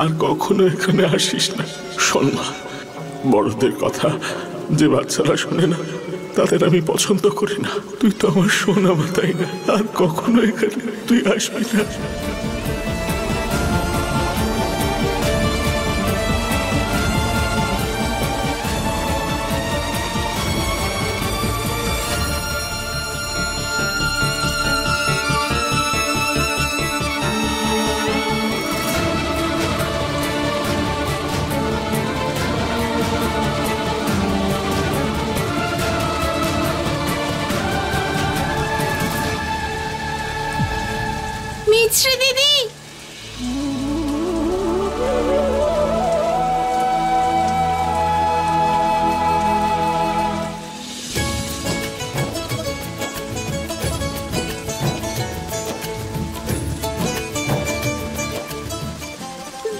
আর কখনো এখানে আসিস না। শোন মা, বড়দের কথা যে বাচ্চারা শোনে না তাদের আমি পছন্দ করি না। তুই তো আমার সোনা মা, তাই না? আর কখনো এখানে তুই আসবি না। মিছরি দিদি,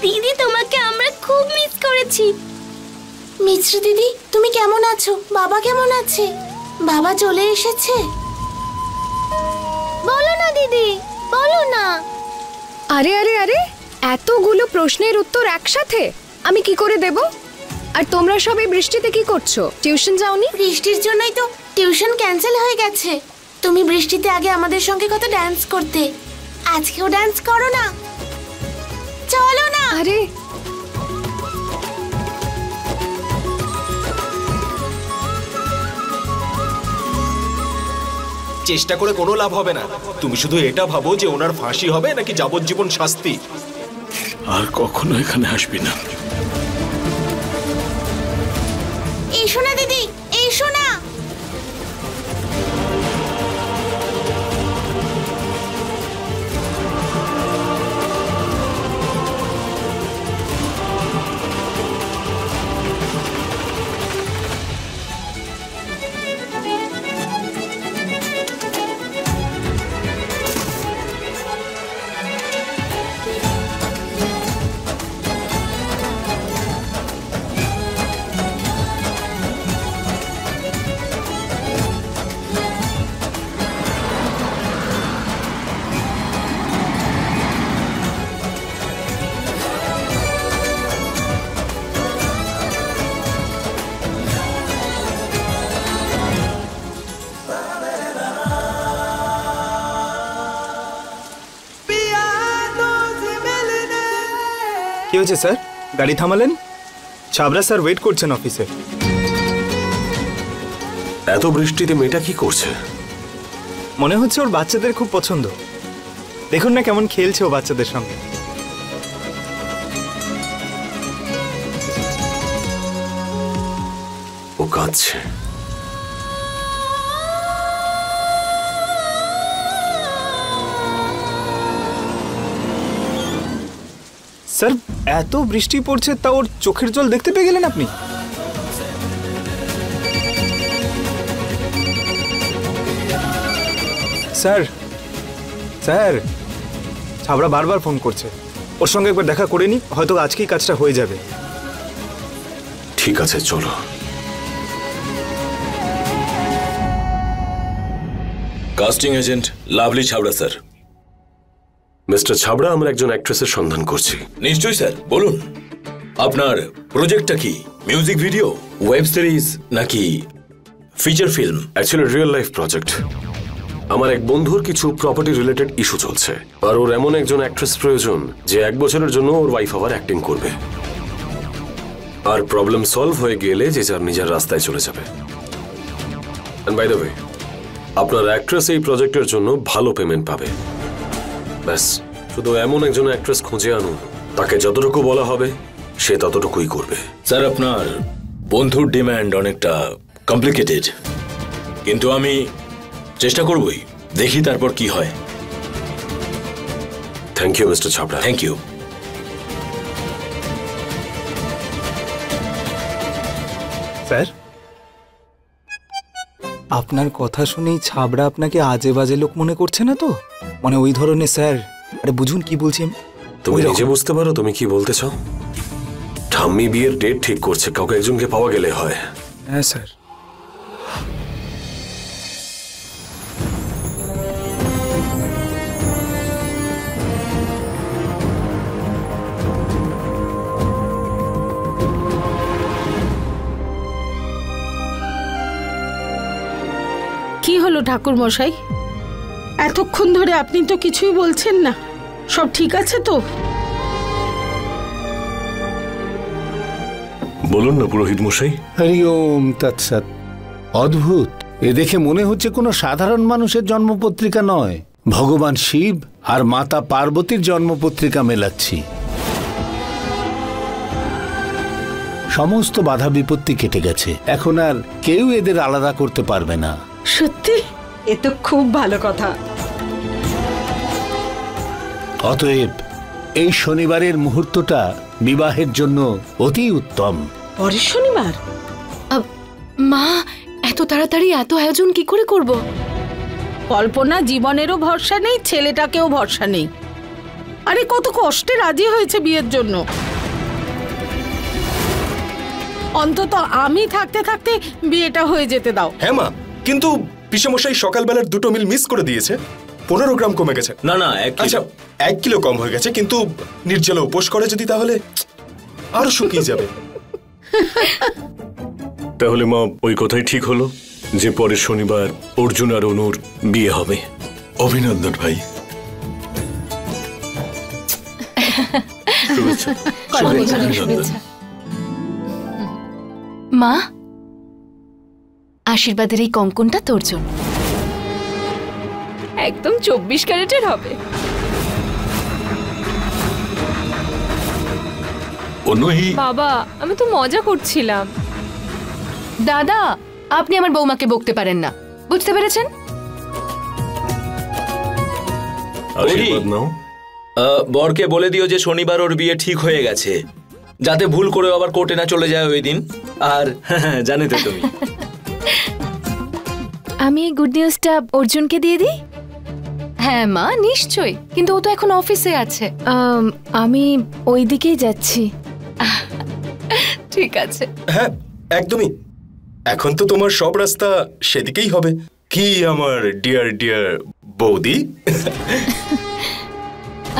দিদি তোমাকে আমরা খুব মিস করেছি। মিছরি দিদি, তুমি কেমন আছো? বাবা কেমন আছে? বাবা চলে এসেছে? বলো না দিদি, বলো না। আরে আরে আরে, এতগুলো প্রশ্নের উত্তর একসাথে আমি কি করে দেব? আর তোমরা সবাই বৃষ্টিতে কি করছো? টিউশন যাওনি? বৃষ্টির জন্যই তো টিউশন ক্যান্সেল হয়ে গেছে। তুমি বৃষ্টিতে আগে আমাদের সঙ্গে কত ডান্স করতে, আজকেও ডান্স করো না, চলো না। আরে চেষ্টা করে কোনো লাভ হবে না। তুমি শুধু এটা ভাবো যে ওনার ফাঁসি হবে নাকি যাবজ্জীবন শাস্তি। আর কখনো এখানে আসবি না। এসো না দিদি, এসো না। কি হয়েছে স্যার? গাড়ি থামালেন? ছাবরা স্যার ওয়েট করছেন অফিসে। এত বৃষ্টিতে মেয়েটা কি করছে? মনে হচ্ছে ওর বাচ্চাদের খুব পছন্দ। দেখুন না কেমন খেলছে ও বাচ্চাদের সঙ্গে। ও কাঁদছে। স্যার এত বৃষ্টি পড়ছে তা ওর চোখের জল দেখতে পেয়ে গেলেন আপনি? স্যার স্যার ছাবড়া বারবার ফোন করছে, ওর সঙ্গে একবার দেখা করে নি, হয়তো আজকেই কাজটা হয়ে যাবে। ঠিক আছে, চলো। Casting agent lovely Chhabra sir. Mister Chhabra, আমরা একজন অ্যাক্ট্রেসের সন্ধান করছি। নিশ্চয়ই স্যার, বলুন আপনার প্রজেক্টটা কি? মিউজিক ভিডিও, ওয়েব সিরিজ নাকি feature film? Actually real life project. আমার এক বন্ধুর কিছু প্রপার্টি রিলেটেড ইস্যু চলছে, আর ওর এমন একজন অ্যাক্ট্রেস প্রয়োজন যে 1 বছরের জন্য ওর ওয়াইফ আবার অ্যাক্টিং করবে, আর প্রবলেম সলভ হয়ে গেলে যে যার নিজের রাস্তায় চলে যাবে। এন্ড বাই দ্য ওয়ে, আপনার অ্যাক্ট্রেস এই প্রজেক্টের জন্য ভালো পেমেন্ট পাবে। ব্যাস, শুধু এমন একজন অ্যাক্ট্রেস খুঁজে আনুন, তাকে যতটুকু বলা হবে সে ততটুকুই করবে। স্যার, আপনার বন্ধুর ডিমান্ড অনেকটা কমপ্লিকেটেড, কিন্তু আমি চেষ্টা করবই, দেখি তারপর কি হয়। Thank you mister Chhabra. Thank you. Sir, আপনার কথা শুনেই ছাবড়া আপনাকে আজে বাজে লোক মনে করছে না তো? মানে ওই ধরনের স্যার। আরে বুঝুন কি বলছি। তুমি নিজে বুঝতে পারো তুমি কি বলতে চাও? ঠাম্মি বিয়ের ডেট ঠিক করছে, কাউকে একজনকে পাওয়া গেলে হয়। হ্যাঁ স্যার। ঠাকুর মশাই? এতক্ষণ ধরে আপনি তো কিছুই বলছেন না। সব ঠিক আছে তো? বলুন না পুরোহিত মশাই। হরি ওম তৎসৎ। অদ্ভুত, এ দেখে মনে হচ্ছে কোনো সাধারণ মানুষের জন্মপত্রিকা নয়, ভগবান শিব আর মাতা পার্বতীর জন্মপত্রিকা মেলাচ্ছি। সমস্ত বাধা বিপত্তি কেটে গেছে, এখন আর কেউ এদের আলাদা করতে পারবে না। সত্যি? এ তো খুব ভালো কথা। অতএব এই শনিবারের মুহূর্তটা বিবাহের জন্য অতি উত্তম। পরের শনিবার? মা, এত তাড়াতাড়ি এত আয়োজন কি করে করব? কল্পনা জীবনেরও ভরসা নেই, ছেলেটাকেও ভরসা নেই। আরে কত কষ্টে রাজি হয়েছে বিয়ের জন্য। অন্তত আমি থাকতে থাকতে বিয়েটা হয়ে যেতে দাও। হ্যাঁ মা, কিন্তু পিসেমশাই সকালবেলার 2টো মিল মিস করে দিয়েছে। 15 গ্রাম কমে গেছে। না না, 1 কিলো। আচ্ছা 1 কিলো কম হয়ে গেছে, কিন্তু নির্জলা উপোস করে যদি তাহলে আরো শুকিয়ে যাবে। তাহলে মা ওই কথাই ঠিক হলো যে পরের শনিবার অর্জুন আর অনুর বিয়ে হবে। অভিনন্দন ভাই। শুভেচ্ছা। মা, আশীর্বাদের এই কঙ্কনটা তোর জন্য। একদম 24 ক্যারেটের হবে। বাবা, আমি তো মজা করছিলাম। দাদা, আপনি আমার বৌমাকে বকতে পারেন না, বুঝতে পেরেছেন? আশীর্বাদ নাও। বরকে বলে দিও যে শনিবার ওর বিয়ে ঠিক হয়ে গেছে, যাতে ভুল করে আবার কোর্টে না চলে যায় ওই দিন। আর জানে তো তুমি। আমি এই গুড নিউজটা অর্জুনকে দিয়ে দিই? হ্যাঁ মা, নিশ্চয়ই, কিন্তু ও তো এখন অফিসে আছে। আমি ওই দিকেই যাচ্ছি। ঠিক আছে। হ্যাঁ একদমই, এখন তো তোমার সব রাস্তা সেদিকেই হবে। কি আমার ডিয়ার ডিয়ার বৌদি।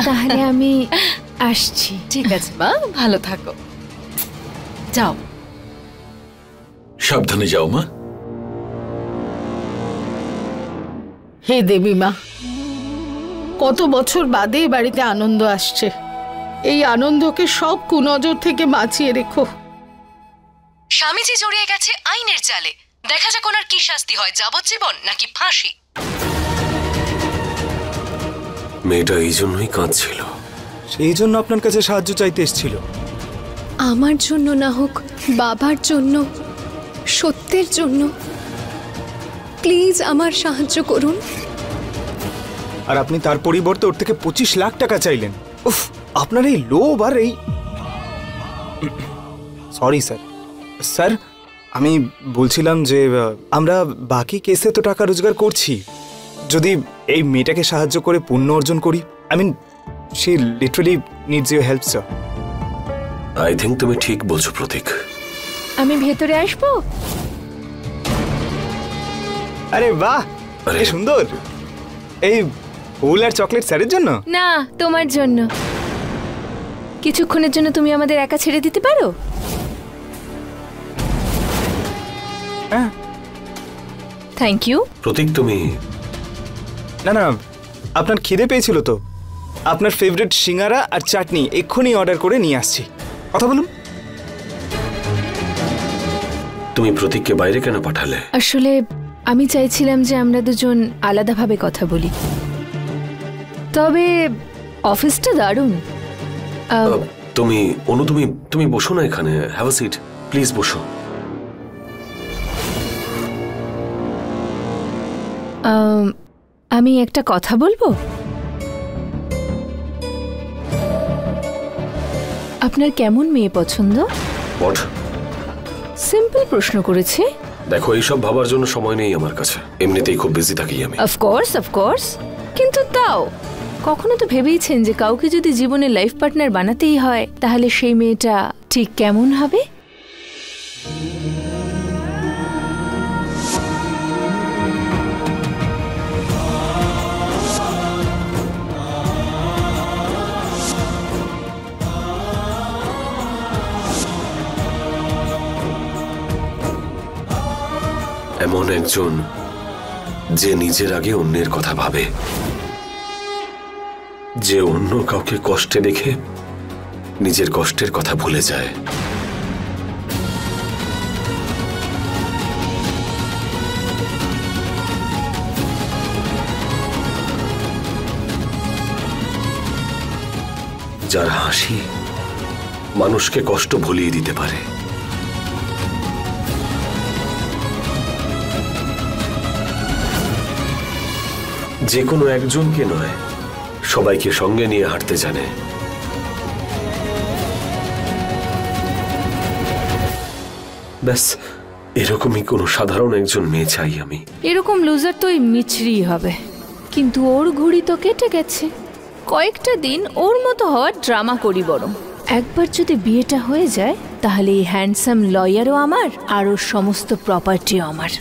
তাহলে আমি আসছি। ঠিক আছে মা, ভালো থাকো। যাও। সাবধানে যাও মা। হে দেবী মা, কত বছর বাদে এ বাড়িতে আনন্দ আসছে। এই আনন্দকে সব কুনজর থেকে বাঁচিয়ে রেখো। স্বামীজি জড়িয়ে গেছে আইনের জালে, দেখা যাক ওনার কি শাস্তি হয়, যাবজ্জীবন নাকি ফাঁসি। মেয়েটা এই জন্যই কাঁদছিল। সেই জন্য আপনার কাছে সাহায্য চাইতে এসেছিল। আমার জন্য না হোক, বাবার জন্য, সত্যের জন্য প্লিজ আমার সাহায্য করুন। আর আপনি তার পরিবর্তে ওর থেকে 25 লাখ টাকা চাইলেন। উফ, আপনার এই লোভ আর এই... সরি স্যার। স্যার, আমি বলছিলাম যে আমরা বাকি কেসে তো টাকা রোজগার করছি, যদি এই মেয়েটাকে সাহায্য করে পুণ্য অর্জন করি। I mean, she literally needs your help sir. I think তুমি ঠিক বলছো প্রতীক। আমি ভেতরে আসবো? আরে বাহ, আরে সুন্দর। এই ফুল আর চকলেট স্যারের জন্য? না, তোমার জন্য। কিছুক্ষণের জন্য তুমি আমাদের একা ছেড়ে দিতে পারো? হ্যাঁ। Thank you. প্রতীক, তুমি... না না, আপনার খিদে পেয়েছিল তো, আপনার ফেভারিট সিঙ্গারা আর চাটনি এক্ষুনি অর্ডার করে নিয়ে আসছি। কথা বলুন। তুমি প্রতীককে বাইরে কেন পাঠালে? আসলে আমি চাইছিলাম যে আমরা দুজন আলাদাভাবে কথা বলি। তবে অফিসটা দারুণ। তুমি অনু, তুমি বসো না এখানে। হ্যাভ আ সিট প্লিজ, বসো। আমি একটা কথা বলবো? আপনার কেমন মেয়ে পছন্দ? হোয়াট? সিম্পল প্রশ্ন করেছি। দেখো, এইসব ভাবার জন্য সময় নেই আমার কাছে, এমনিতেই খুব বিজি থাকি আমি। অফকোর্স, কিন্তু তাও কখনো তো ভেবেইছেন যে কাউকে যদি জীবনে লাইফ পার্টনার বানাতেই হয়, তাহলে সেই মেয়েটা ঠিক কেমন হবে? এমন একজন যে নিজের আগে অন্যের কথা ভাবে, যে অন্য কাউকে কষ্টে দেখে নিজের কষ্টের কথা ভুলে যায়। যার হাসি মানুষকে কষ্ট ভুলিয়ে দিতে পারে। যে কোনো একজনকে নয়, সবাইকে সঙ্গে নিয়ে হাঁটতে জানে। ব্যাস, এরকমই কোনো সাধারণ একজন মেয়ে চাই আমি। এরকম লুজার তো ওই মিছরি হবে, কিন্তু ওর ঘুড়ি তো কেটে গেছে। কয়েকটা দিন ওর মতো হওয়ার ড্রামা করি বরং। একবার যদি বিয়েটা হয়ে যায় তাহলে এই হ্যান্ডসাম লয়ারও আমার আর ওর সমস্ত প্রপার্টিও আমার।